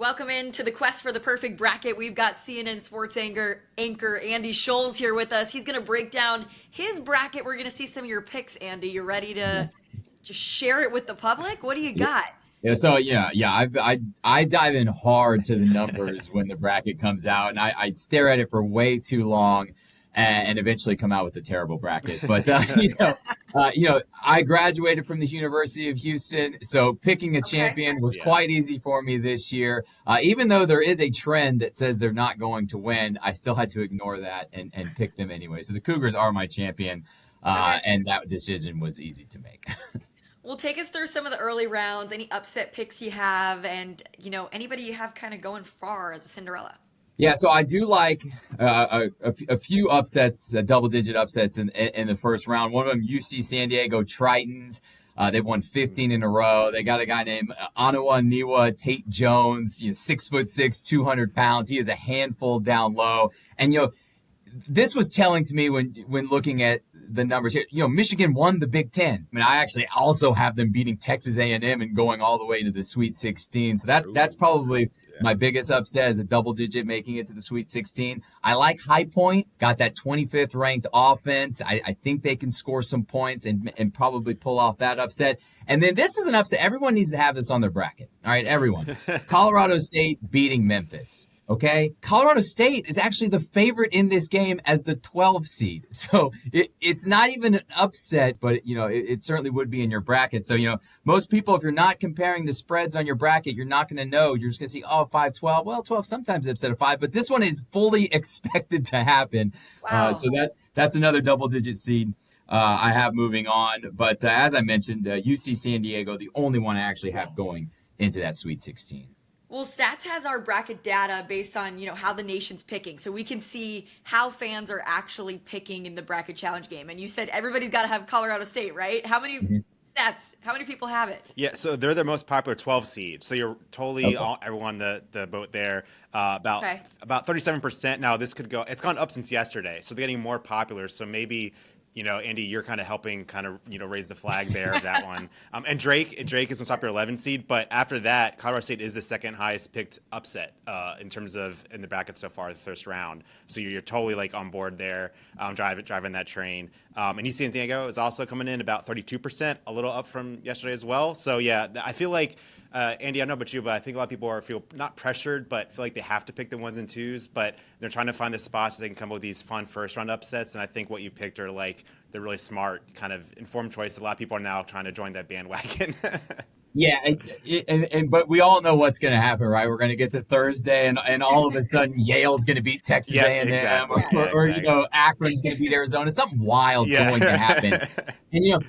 Welcome into the quest for the perfect bracket. We've got CNN sports anchor Andy Scholes here with us. He's going to break down his bracket. We're going to see some of your picks, Andy. You ready to just share it with the public? What do you got? I dive in hard to the numbers when the bracket comes out, and I stare at it for way too long, and eventually come out with a terrible bracket. But I graduated from the University of Houston, so picking a champion was quite easy for me this year. Even though there is a trend that says they're not going to win, I still had to ignore that and pick them anyway. So the Cougars are my champion, and that decision was easy to make. Well, take us through some of the early rounds, any upset picks you have, and, anybody you have kind of going far as a Cinderella. Yeah, so I do like a few upsets, double-digit upsets in the first round. One of them, UC San Diego Tritons. They've won 15 in a row. They got a guy named Anawa Niwa Tate Jones, 6'6", 200 pounds. He is a handful down low. And, this was telling to me when looking at the numbers here. Michigan won the Big Ten. I mean, I actually also have them beating Texas A&M and going all the way to the Sweet 16. So that's probably my biggest upset, is a double digit making it to the Sweet 16. I like High Point, got that 25th ranked offense. I think they can score some points and probably pull off that upset. And then this is an upset. Everyone needs to have this on their bracket. All right, everyone. Colorado State beating Memphis. Okay, Colorado State is actually the favorite in this game as the 12 seed. So it's not even an upset, but, it certainly would be in your bracket. So, most people, if you're not comparing the spreads on your bracket, you're not going to know. You're just going to see, 5-12. Well, 12 sometimes upset of 5, but this one is fully expected to happen. Wow. So that's another double-digit seed I have moving on. But as I mentioned, UC San Diego, the only one I actually have going into that Sweet 16. Well, Stats has our bracket data based on, how the nation's picking. So we can see how fans are actually picking in the bracket challenge game. And you said everybody's got to have Colorado State, right? How many Stats? How many people have it? Yeah, so they're the most popular 12 seed. So you're totally everyone the boat there. About 37%. Now this could go. It's gone up since yesterday. So they're getting more popular. So maybe, Andy, you're kind of helping raise the flag there of that one. And Drake is most popular 11 seed, but after that, Colorado State is the second highest picked upset in terms of in the bracket so far, the first round. So you're totally on board there, driving that train. And UC San Diego is also coming in about 32%, a little up from yesterday as well. So yeah, I feel like Andy, I don't know about you, but I think a lot of people feel not pressured, but feel like they have to pick the ones and twos, but they're trying to find the spots so they can come up with these fun first round upsets. And I think what you picked are the really smart, kind of informed choice. A lot of people are now trying to join that bandwagon. Yeah, but we all know what's going to happen, right? We're going to get to Thursday, and all of a sudden Yale's going to beat Texas A&M, exactly. or Akron's going to beat Arizona. Something wild going to happen. And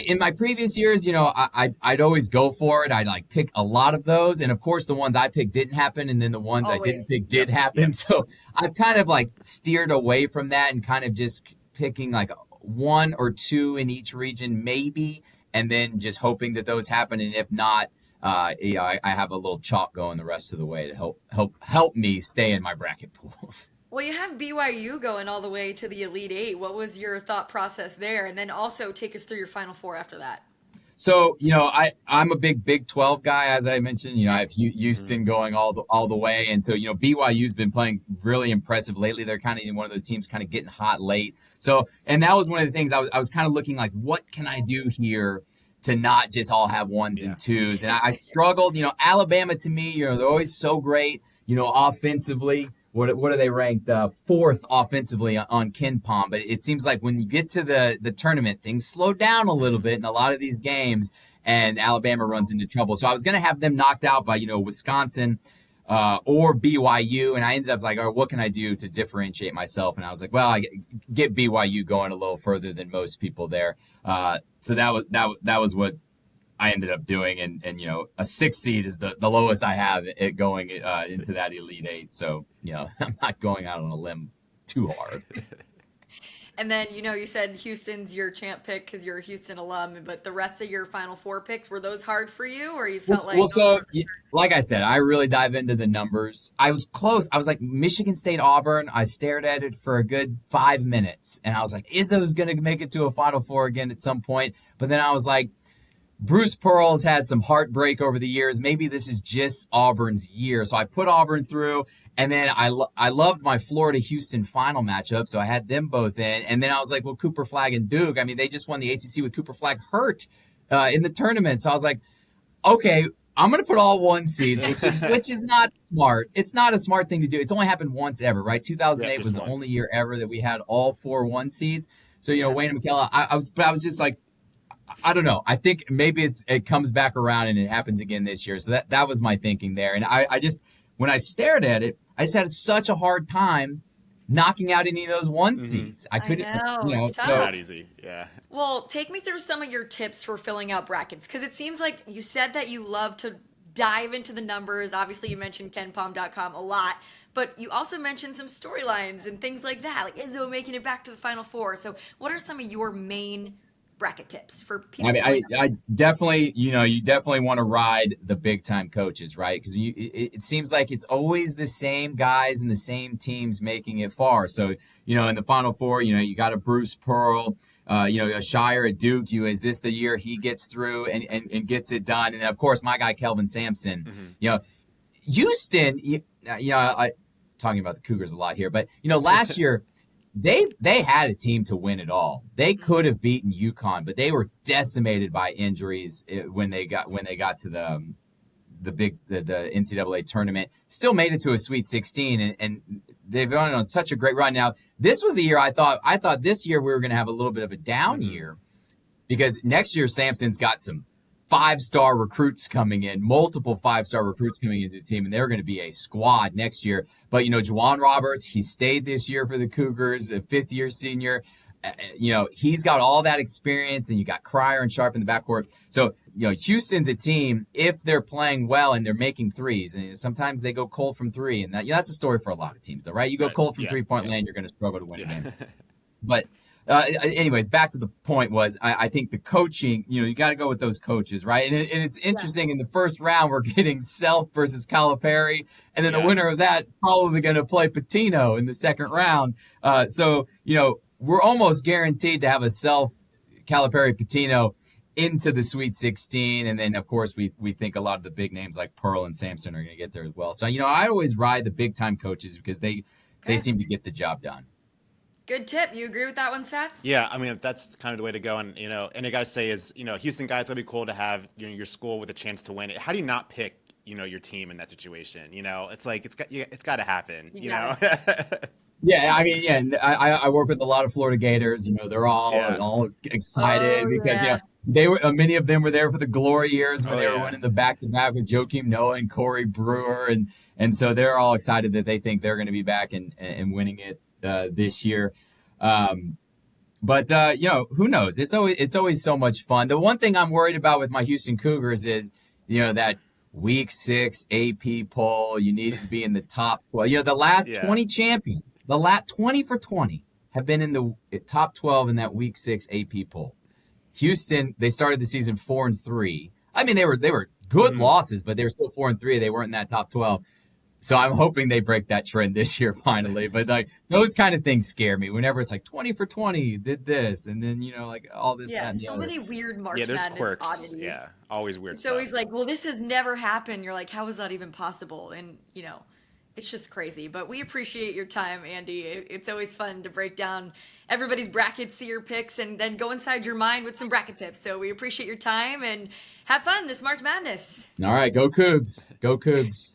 in my previous years, I'd always go for it. I'd pick a lot of those, and of course the ones I picked didn't happen, and then the ones I didn't pick did happen. Yep. So I've kind of steered away from that and kind of just picking one or two in each region, maybe. And then just hoping that those happen, and if not, I have a little chalk going the rest of the way to help me stay in my bracket pools. Well, you have BYU going all the way to the Elite Eight. What was your thought process there? And then also take us through your Final Four after that. So, I'm a big 12 guy, as I mentioned. I have Houston going all the way. And so, BYU's been playing really impressive lately. They're kind of one of those teams kind of getting hot late. So, and that was one of the things I was kind of looking what can I do here to not just all have ones and twos? And I struggled. Alabama, to me, they're always so great, offensively. What are they ranked? Fourth offensively on KenPom. But it seems like when you get to the tournament, things slow down a little bit in a lot of these games, and Alabama runs into trouble. So I was going to have them knocked out by, Wisconsin or BYU. And I ended up all right, what can I do to differentiate myself? And I was well, I get BYU going a little further than most people there. So that was what I ended up doing, and a 6 seed is the lowest I have it going into that Elite Eight. So I'm not going out on a limb too hard. And then you said Houston's your champ pick because you're a Houston alum, but the rest of your Final Four picks, were those hard for you, or you felt like I said, I really dive into the numbers. I was close. I was Michigan State Auburn. I stared at it for a good 5 minutes, and I was Izzo's going to make it to a Final Four again at some point. But then I was Bruce Pearl's had some heartbreak over the years. Maybe this is just Auburn's year. So I put Auburn through, and then I loved my Florida-Houston final matchup, so I had them both in. And then I was like, well, Cooper Flagg and Duke. I mean, they just won the ACC with Cooper Flagg hurt in the tournament. So I was like, okay, I'm going to put all 1 seeds, which is not smart. It's not a smart thing to do. It's only happened once ever, right? 2008 was the only year ever that we had all 4 1 seeds. So, Wayne and Michella, I was just like, I don't know. I think maybe it comes back around and it happens again this year. So that was my thinking there. And I just, when I stared at it, I just had such a hard time knocking out any of those 1 seeds. I couldn't, it's so not easy. Yeah. Well, take me through some of your tips for filling out brackets, because it seems like you said that you love to dive into the numbers. Obviously, you mentioned KenPom.com a lot, but you also mentioned some storylines and things like that, like Izzo making it back to the Final Four. So what are some of your main bracket tips for people? I mean, I definitely, you definitely want to ride the big time coaches, right? Because it seems like it's always the same guys and the same teams making it far. So, in the Final Four, you got a Bruce Pearl, a Shire at Duke. Is this the year he gets through and gets it done? And then, of course, my guy Kelvin Sampson. Houston, I talking about the Cougars a lot here, but last year. They had a team to win it all. They could have beaten UConn, but they were decimated by injuries when they got to the NCAA tournament. Still made it to a Sweet 16, and they've gone on such a great run. Now, this was the year I thought this year we were going to have a little bit of a down year, because next year Sampson's got some 5-star recruits coming in, multiple 5-star recruits coming into the team, and they're going to be a squad next year. But, Juwan Roberts, he stayed this year for the Cougars, a 5th-year senior. He's got all that experience, and you got Cryer and Sharp in the backcourt. So, Houston's a team, if they're playing well and they're making threes, and sometimes they go cold from 3, and that's a story for a lot of teams, though, right? You go cold from 3-point land, you're going to struggle to win a game. But anyways, back to the point was, I think the coaching, you got to go with those coaches, right? And it's interesting, in the first round, we're getting Self versus Calipari, and then the winner of that is probably going to play Patino in the second round. So, we're almost guaranteed to have a Self, Calipari, Patino into the Sweet 16. And then, of course, we think a lot of the big names like Pearl and Sampson are going to get there as well. So, I always ride the big-time coaches because they seem to get the job done. Good tip. You agree with that one, Stats? Yeah, I mean, that's kind of the way to go. And, and I got to say is, Houston guys, it'll be cool to have your school with a chance to win it. How do you not pick, your team in that situation? It's like, it's got to happen, Yeah, I mean, I work with a lot of Florida Gators. They're all excited because they were many of them were there for the glory years when they were winning the back-to-back with Joakim Noah and Corey Brewer, and so they're all excited that they think they're going to be back and winning it this year. But who knows? It's always so much fun. The one thing I'm worried about with my Houston Cougars is that Week 6 AP poll. You need to be in the top 12. The last 20 champions, the last 20 for 20 have been in the top 12 in that Week 6 AP poll. Houston, they started the season 4-3. I mean, they were good losses, but they were still 4-3. They weren't in that top 12. So I'm hoping they break that trend this year finally. But those kind of things scare me. Whenever it's like 20 for 20 did this, and then all this. Yeah, that, and the so other. many weird March there's Madness quirks. oddities. Yeah, always weird. It's stuff. always like, well, this has never happened. You're like, how is that even possible? And it's just crazy. But we appreciate your time, Andy. It's always fun to break down everybody's brackets, see your picks, and then go inside your mind with some bracket tips. So we appreciate your time and have fun this March Madness. All right, go Cougs. Go Cougs.